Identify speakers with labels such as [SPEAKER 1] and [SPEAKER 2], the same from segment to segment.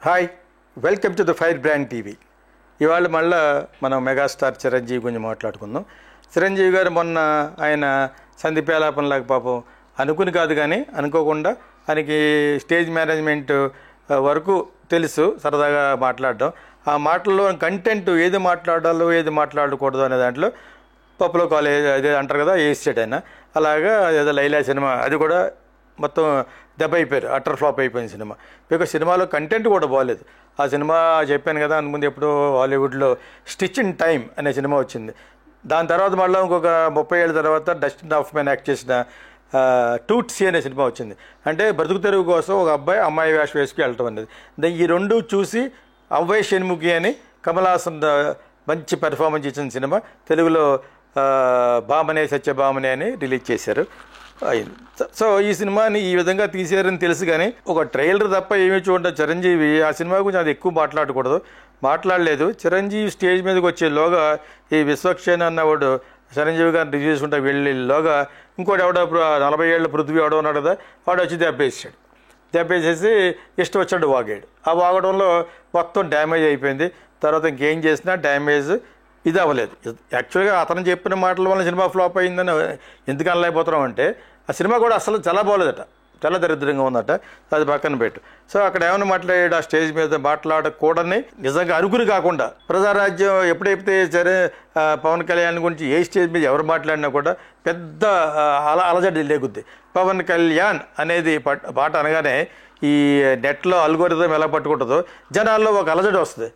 [SPEAKER 1] Hi, welcome to the fire brand TV. ఇవాళ మళ్ళీ మనం మెగాస్టార్ చిరంజీవి గురించి మాట్లాడుకుందాం. చిరంజీవి గారు మొన్న ఆయన సందీప్యాలాపనలాగా పాపం అనుకుని కాదు కానీ అనుకోకుండా ఆయనకి స్టేజ్ మేనేజ్మెంట్ వరకు తెలుసు, సరదాగా మాట్లాడడం. ఆ మాటల్లో కంటెంట్ ఏది మాట్లాడాలో ఏది మాట్లాడకూడదు అనే దాంట్లో పప్పులో కాలేజ్ అదే అంటారు కదా, వేసాడు ఆయన. అలాగా ఏదో లైలా సినిమా అది కూడా మొత్తం దెబ్బ అయిపోయారు, అటర్ ఫ్లాప్ అయిపోయింది సినిమా. బికాజ్ సినిమాలో కంటెంట్ కూడా బాగోలేదు. ఆ సినిమా చెప్పాను కదా అంతకుముందు ఎప్పుడో హాలీవుడ్లో స్టిచ్ ఇన్ టైమ్ అనే సినిమా వచ్చింది. దాని తర్వాత మళ్ళీ ఇంకొక 30 ఏళ్ళ తర్వాత డస్టిన్ హాఫ్మన్ యాక్ట్ చేసిన టూట్సీ అనే సినిమా వచ్చింది. అంటే బ్రతుకు తెరువు కోసం ఒక అబ్బాయి అమ్మాయి వేషం వేసుకు వెళ్ళటం అనేది. ఈ రెండు చూసి అవ్వై షణ్ముఖి అని కమల్ హాసన్ మంచి పెర్ఫార్మెన్స్ ఇచ్చిన సినిమా తెలుగులో భామనే సత్యభామనే అని రిలీజ్ చేశారు. సో ఈ సినిమాని ఈ విధంగా తీసారని తెలుసు కానీ ఒక ట్రైలర్ తప్ప ఏమీ చూడండి. చిరంజీవి ఆ సినిమా గురించి అది ఎక్కువ మాట్లాడకూడదు, మాట్లాడలేదు. చిరంజీవి స్టేజ్ మీదకి వచ్చేలోగా ఈ విశ్వక్షేణ అన్నవాడు చిరంజీవి గారిని రివ్యూ చేసుకుంటా వెళ్ళేలోగా ఇంకోటి ఎవడో 40 ఏళ్ళ పృథ్వీ ఎవడో ఉన్నాడు కదా, వాడు వచ్చి దెబ్బేసాడు. దెబ్బేసేసి ఇష్టం వచ్చాడు వాగాడు. ఆ వాగడంలో మొత్తం డ్యామేజ్ అయిపోయింది. తర్వాత ఇంకేం చేసినా డ్యామేజ్ ఇది అవ్వలేదు. యాక్చువల్గా అతను చెప్పిన మాటల వల్ల సినిమా ఫ్లాప్ అయిందని ఎందుకు అనలేకపోతున్నాం అంటే ఆ సినిమా కూడా అసలు చాలా బాగోలేదట, చాలా దరిద్రంగా ఉందట. అది పక్కన పెట్టు. సో అక్కడ ఏమైనా మాట్లాడాడు, ఆ స్టేజ్ మీద మాట్లాడకూడని నిజంగా అనుకుని కాకుండా ప్రజారాజ్యం ఎప్పుడైతే సరే పవన్ కళ్యాణ్ గురించి ఏ స్టేజ్ మీద ఎవరు మాట్లాడినా కూడా పెద్ద అలజడి లేకుద్ది. పవన్ కళ్యాణ్ అనేది పాట అనగానే ఈ నెట్లో అల్గోరిథం ఎలా పట్టుకుంటుందో జనాల్లో ఒక అలజడి వస్తుంది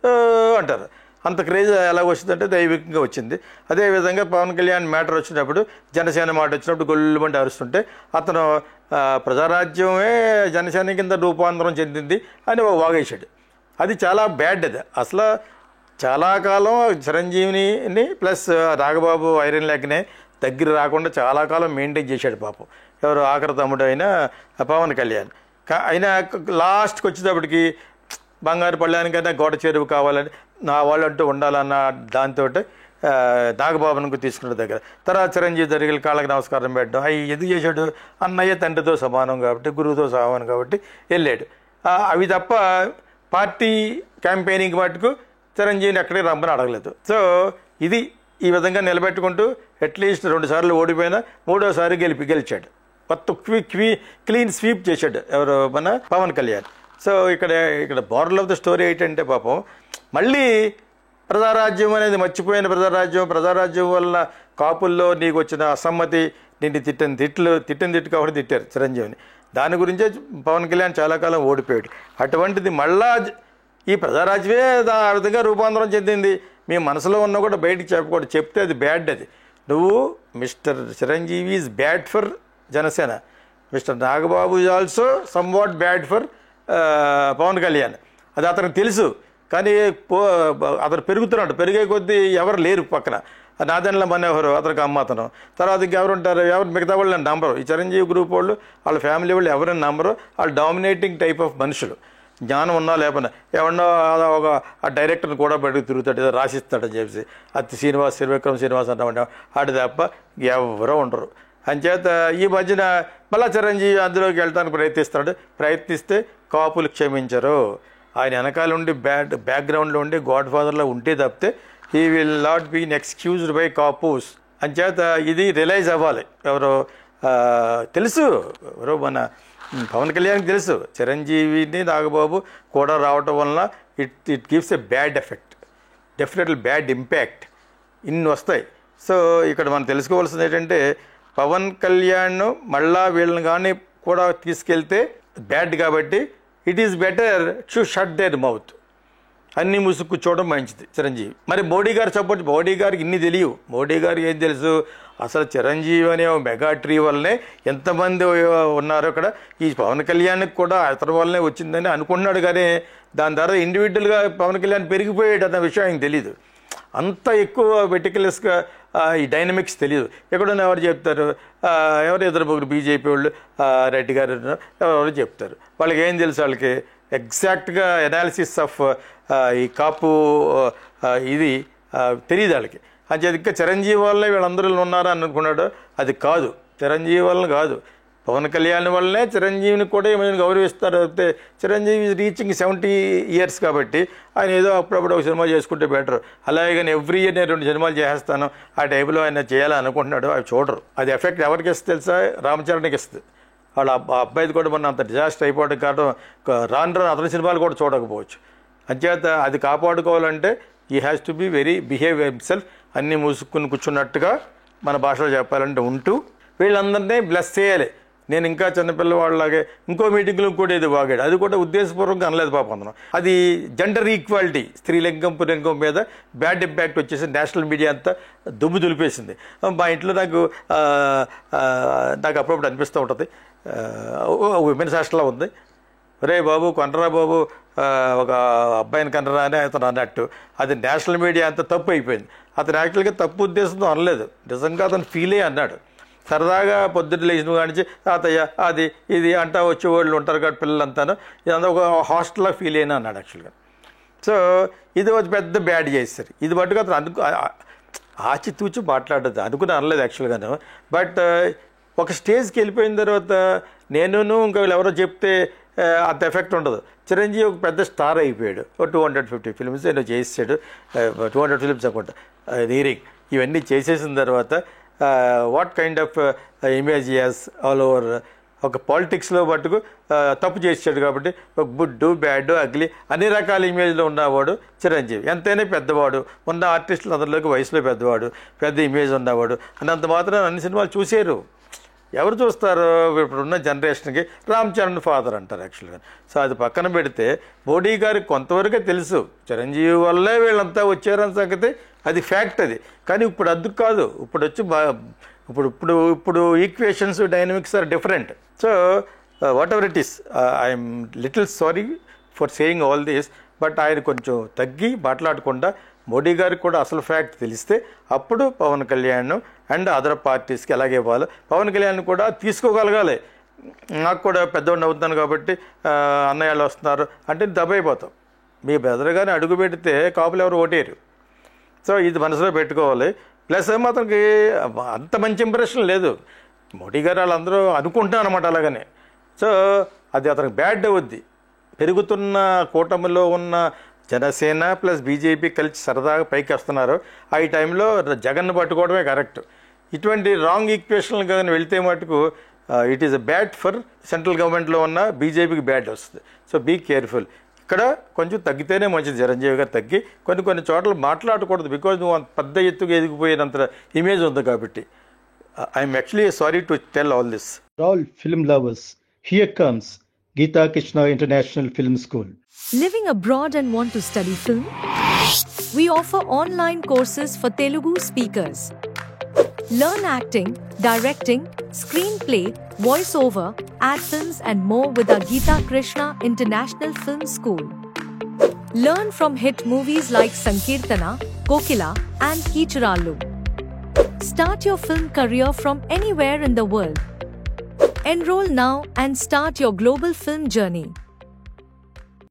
[SPEAKER 1] అంటారు. అంత క్రేజ్ ఎలా వచ్చిందంటే దైవికంగా వచ్చింది. అదేవిధంగా పవన్ కళ్యాణ్ మ్యాటర్ వచ్చినప్పుడు జనసేన మాట వచ్చినప్పుడు గొల్లుమంటే అరుస్తుంటే అతను ప్రజారాజ్యమే జనసేన కింద రూపాంతరం చెందింది అని వాగేశాడు. అది చాలా బ్యాడ్. అది అసలు చాలా కాలం చిరంజీవిని ప్లస్ నాగబాబు ఐరన్ లెగ్నే దగ్గర రాకుండా చాలా కాలం మెయింటైన్ చేశాడు పాపం. ఎవరు ఆఖరి తమ్ముడు అయిన పవన్ కళ్యాణ్. అయినా లాస్ట్కి వచ్చేటప్పటికి బంగారు పళ్ళానికైనా గోడ చెరువు కావాలని నా వాళ్ళు అంటూ ఉండాలన్న దాంతో నాగబాబునికి తీసుకున్న దగ్గర తర్వాత చిరంజీవి జరిగిన కాళ్ళకి నమస్కారం పెట్టడం. అవి ఎందుకు చేశాడు, అన్నయ్య తండ్రితో సమానం కాబట్టి గురువుతో సమానం కాబట్టి వెళ్ళాడు. అవి తప్ప పార్టీ క్యాంపెయినింగ్ మటుకు చిరంజీవిని ఎక్కడికి రమ్మని అడగలేదు. సో ఇది ఈ విధంగా నిలబెట్టుకుంటూ అట్లీస్ట్ 2 సార్లు ఓడిపోయినా 3వసారి గెలిచాడు. మొత్తం క్లీన్ స్వీప్ చేశాడు ఎవరు, మన పవన్ కళ్యాణ్. సో ఇక్కడ మోరల్ ఆఫ్ ద స్టోరీ ఏంటంటే పాపం మళ్ళీ ప్రజారాజ్యం అనేది మర్చిపోయిన ప్రజారాజ్యం వల్ల కాపుల్లో నీకు వచ్చిన అసమ్మతి, నిన్ను తిట్టిన తిట్టు కాబట్టి తిట్టారు చిరంజీవిని. దాని గురించే పవన్ కళ్యాణ్ చాలా కాలం ఓడిపోయాడు. అటువంటిది మళ్ళా ఈ ప్రజారాజ్యమే ఆ విధంగా రూపాంతరం చెందింది. మీ మనసులో ఉన్నా కూడా బయటికి చెప్పకూడదు, చెప్తే అది బ్యాడ్. అది నువ్వు mister Chiranjeevi is bad for Janasena, mister Nagababu is also somewhat bad for Pawan Kalyan. అది అతనికి తెలుసు. కానీ అతను పెరుగుతున్నాడు, పెరిగే కొద్దీ ఎవరు లేరు పక్కన. నాదెండ్ల మనోహర్ అతనికి అమ్మతను. తర్వాత ఇంకెవరు ఉంటారు, ఎవరు మిగతా వాళ్ళు నమ్మరు. ఈ చిరంజీవి గ్రూప్ వాళ్ళు వాళ్ళ ఫ్యామిలీ వాళ్ళు ఎవరైనా నమ్మరు. వాళ్ళు డామినేటింగ్ టైప్ ఆఫ్ మనుషులు. జ్ఞానం ఉన్నా లేకపోయినా ఎవరినో ఒక ఆ డైరెక్టర్ని కూడా బయటకు తిరుగుతాడు, ఏదో రాసిస్తాడని చెప్పేసి అది శ్రీవిక్రమ్ శ్రీనివాస్ అన్నామంటే ఆడి తప్ప ఎవరో ఉండరు. అంచేత ఈ మధ్యన మళ్ళా చిరంజీవి అందులోకి వెళ్ళడానికి ప్రయత్నిస్తే కాపులు క్షమించరు. ఆయన వెనకాల ఉండి బ్యాక్గ్రౌండ్లో ఉండి గాడ్ ఫాదర్లో ఉంటే తప్పితే he will not been excused by కాపూస్. అంచేత ఇది రియలైజ్ అవ్వాలి. ఎవరో తెలుసు, ఎవరో మన పవన్ కళ్యాణ్కి తెలుసు చిరంజీవిని నాగబాబు కూడా రావటం వలన it gives a bad effect, definitely bad impact ఇన్ని వస్తాయి. సో ఇక్కడ మనం తెలుసుకోవాల్సింది ఏంటంటే పవన్ కళ్యాణ్ మళ్ళా వీళ్ళని కానీ కూడా తీసుకెళ్తే బ్యాడ్ కాబట్టి it is better to shut there mouth, అన్నీ ముసుగు కూర్చోవడం మంచిది చిరంజీవి. మరి మోడీ గారు సపోర్ట్, మోడీ గారికి ఇన్ని తెలియవు. మోడీ గారికి ఏం తెలుసు, అసలు చిరంజీవి అనే మెగా ట్రీ వల్లనే ఎంతమంది ఉన్నారో అక్కడ. ఈ పవన్ కళ్యాణ్కి కూడా అతని వల్లనే వచ్చిందని అనుకుంటున్నాడు. కానీ దాని తర్వాత ఇండివిజువల్గా పవన్ కళ్యాణ్ పెరిగిపోయాడు అన్న విషయం ఆయనకు తెలీదు. అంత ఎక్కువ మెటిక్యులస్గా ఈ డైనమిక్స్ తెలియదు. ఎక్కడన్నా ఎవరు చెప్తారు, ఎవరు ఇద్దరు ముగ్గురు బీజేపీ వాళ్ళు రెడ్డి గారు ఎవరెవరు చెప్తారు. వాళ్ళకి ఏం తెలుసు, వాళ్ళకి ఎగ్జాక్ట్గా ఎనాలిసిస్ ఆఫ్ ఈ కాపు ఇది తెలియదు వాళ్ళకి. అది ఇంకా చిరంజీవి వల్లే వీళ్ళందరూ ఉన్నారా అని అనుకున్నాడు. అది కాదు, చిరంజీవి వల్ల కాదు. పవన్ కళ్యాణ్ వల్లనే చిరంజీవిని కూడా ఏమైనా గౌరవిస్తారు. అయితే చిరంజీవి రీచింగ్ 70 years కాబట్టి ఆయన ఏదో అప్పుడప్పుడు ఒక సినిమా చేసుకుంటే బెటర్. అలాగే కానీ ఎవ్రీ ఇయర్ నేను 2 సినిమాలు చేసేస్తాను ఆ టైపులో ఆయన చేయాలనుకుంటున్నాడు. అవి చూడరు. అది ఎఫెక్ట్ ఎవరికి ఇస్తుంది తెలుసా? రామ్ చరణ్కి ఇస్తుంది. వాళ్ళ అబ్బాయిది కూడా మొన్న అంత డిజాస్టర్ అయిపోవడం కావడం రాను అతని సినిమాలు కూడా చూడకపోవచ్చు. అంచేత అది కాపాడుకోవాలంటే ఈ has to be very behave himself. అన్నీ మూసుకుని కూర్చున్నట్టుగా మన భాషలో చెప్పాలంటే ఉంటూ వీళ్ళందరినీ బ్లెస్ చేయాలి. నేను ఇంకా చిన్నపిల్లవాళ్ళలాగే ఇంకో మీటింగ్లో కూడా ఇది వాగాడు. అది కూడా ఉద్దేశపూర్వకంగా అనలేదు పాపం అందరం. అది జెండర్ ఈక్వాలిటీ, స్త్రీలింగం పులింగం మీద బ్యాడ్ ఇంపాక్ట్ వచ్చేసి నేషనల్ మీడియా అంతా దుమ్ము దులిపేసింది. మా ఇంట్లో నాకు అప్పుడప్పుడు అనిపిస్తూ ఉంటుంది, విమెన్స్ హాస్టల్లో ఉంది, రే బాబు కొనరా బాబు ఒక అబ్బాయిని కనరా అని అతను అన్నట్టు అది నేషనల్ మీడియా అంతా తప్పు అయిపోయింది. అతను యాక్చువల్గా తప్పు ఉద్దేశంతో అనలేదు, నిజంగా అతను ఫీలే అన్నాడు. సరదాగా పొద్దున్న లేచిన కానించి తాతయ్య అది ఇది అంటా వచ్చేవాళ్ళు ఉంటారు కాబట్టి పిల్లలంతాను ఇదంతా ఒక హాస్టల్లో ఫీల్ అయినా అన్నాడు యాక్చువల్గా. సో ఇది ఒక పెద్ద బ్యాడ్ చేస్తారు. ఇది బట్టుగా అతను ఆచితూచి మాట్లాడదు అనుకుని అనలేదు యాక్చువల్గాను. బట్ ఒక స్టేజ్కి వెళ్ళిపోయిన తర్వాత నేను ఇంకా వీళ్ళు ఎవరో చెప్తే అంత ఎఫెక్ట్ ఉండదు. చిరంజీవి ఒక పెద్ద స్టార్ అయిపోయాడు. 250 films ఏదో చేసాడు, 200 films అనుకుంటా, రీరింగ్ ఇవన్నీ చేసేసిన తర్వాత what kind of image as all over. ఒక పాలిటిక్స్లో మట్టుకు తప్పు చేసాడు కాబట్టి ఒక గుడ్డు బ్యాడ్ అగ్లీ అన్ని రకాల ఇమేజ్లో ఉన్నవాడు చిరంజీవి. ఎంతైనా పెద్దవాడు, ఉన్న ఆర్టిస్టులు అందరిలోకి వయసులో పెద్దవాడు, పెద్ద ఇమేజ్ ఉన్నవాడు. అన్నంత మాత్రం అన్ని సినిమాలు చూసారు. ఎవరు చూస్తారు? ఇప్పుడున్న జనరేషన్కి రామ్ చరణ్ ఫాదర్ అంటారు యాక్చువల్గా. సో అది పక్కన పెడితే మోడీ గారికి కొంతవరకే తెలుసు చిరంజీవి వల్లే వీళ్ళంతా వచ్చారన్న సంగతి, అది ఫ్యాక్ట్. అది కానీ ఇప్పుడు అద్దు కాదు. ఇప్పుడు వచ్చి ఇప్పుడు equations dynamics are different. So whatever it is, I'm little sorry for saying all this. But ఆయన కొంచెం తగ్గి మాట్లాడకుండా మోడీ గారికి కూడా అసలు ఫ్యాక్ట్ తెలిస్తే అప్పుడు పవన్ కళ్యాణ్ అండ్ అదర్ పార్టీస్కి ఎలాగే ఇవ్వాలి, పవన్ కళ్యాణ్ కూడా తీసుకోగలగాలి. నాకు కూడా పెద్దవాడిని అవుతున్నాను కాబట్టి అన్నయ్యలు వస్తున్నారు అంటే దెబ్బైపోతాం. మీ బెదరగానే అడుగు పెడితే కాపులు ఎవరు ఓటేరు. సో ఇది మనసులో పెట్టుకోవాలి. ప్లస్ అతనికి అంత మంచి ఇంప్రెషన్ లేదు. మోడీ గారు వాళ్ళందరూ అనుకుంటున్నారు అన్నమాట అలాగనే. సో అది అతనికి బ్యాడ్ అవుద్ది. పెరుగుతున్న కూటమిలో ఉన్న జనసేన ప్లస్ బీజేపీ కలిసి సరదాగా పైకి వస్తున్నారు. ఆ ఈ టైంలో జగన్ను పట్టుకోవడమే కరెక్ట్. ఇటువంటి రాంగ్ ఈక్వేషన్లు కానీ వెళ్తే మటుకు it is bad for central గవర్నమెంట్లో ఉన్న బీజేపీకి బ్యాడ్ వస్తుంది. So be careful. ఇక్కడ కొంచెం తగ్గితేనే మంచిది. చిరంజీవి గారు తగ్గి కొన్ని చోట్ల మాట్లాడకూడదు. బికాజ్ నువ్వు అంత పెద్ద ఎత్తుకు ఎదిగిపోయినంత ఇమేజ్ ఉంది కాబట్టి. I'm actually sorry to tell all this.
[SPEAKER 2] All film lovers, here comes Geeta Krishna International Film School.
[SPEAKER 3] Living abroad and want to study film? We offer online courses for Telugu speakers. Learn acting, directing, screenplay, voiceover, ad films and more with our Geeta Krishna International Film School. Learn from hit movies like Sankirtana, Kokila and Kichirallu. Start your film career from anywhere in the world. Enroll now and start your global film journey.